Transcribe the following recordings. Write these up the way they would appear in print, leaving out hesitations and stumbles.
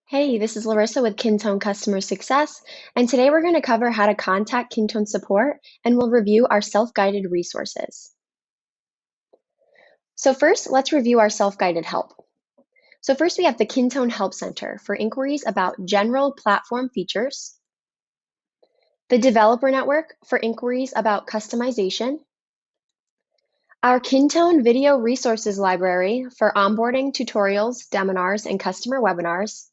Hey, this is Larissa with Kintone Customer Success, and today we're going to cover how to contact Kintone support, and we'll review our self-guided resources. So first, let's review our self-guided help. So first we have the Kintone Help Center for inquiries about general platform features, the Developer Network for inquiries about customization, our Kintone Video Resources Library for onboarding tutorials, deminars, and customer webinars,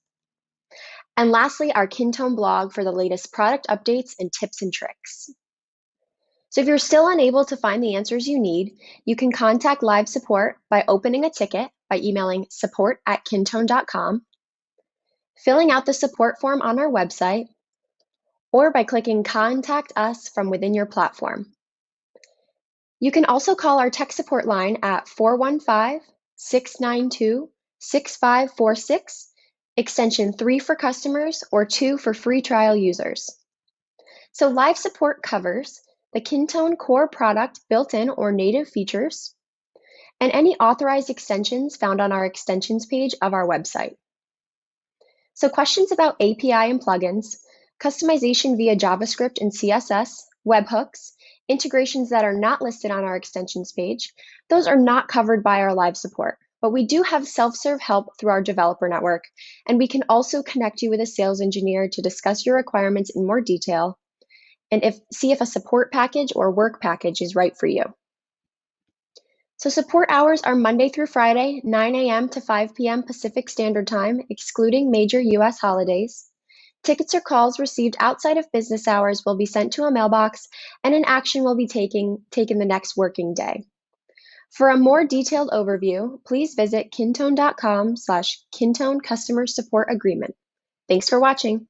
and lastly, our Kintone blog for the latest product updates and tips and tricks. So if you're still unable to find the answers you need, you can contact live support by opening a ticket by emailing support@kintone.com, filling out the support form on our website, or by clicking Contact Us from within your platform. You can also call our tech support line at 415-692-6546, extension 3 for customers or 2 for free trial users. So live support covers the Kintone core product built-in or native features, and any authorized extensions found on our extensions page of our website. So questions about API and plugins, customization via JavaScript and CSS, webhooks, integrations that are not listed on our extensions page, those are not covered by our live support. But we do have self-serve help through our developer network, and we can also connect you with a sales engineer to discuss your requirements in more detail and see if a support package or work package is right for you. So support hours are Monday through Friday, 9 a.m. to 5 p.m. Pacific Standard Time, excluding major U.S. holidays. Tickets or calls received outside of business hours will be sent to a mailbox, and an action will be taken the next working day. For a more detailed overview, please visit kintone.com/Kintone Customer Support Agreement. Thanks for watching.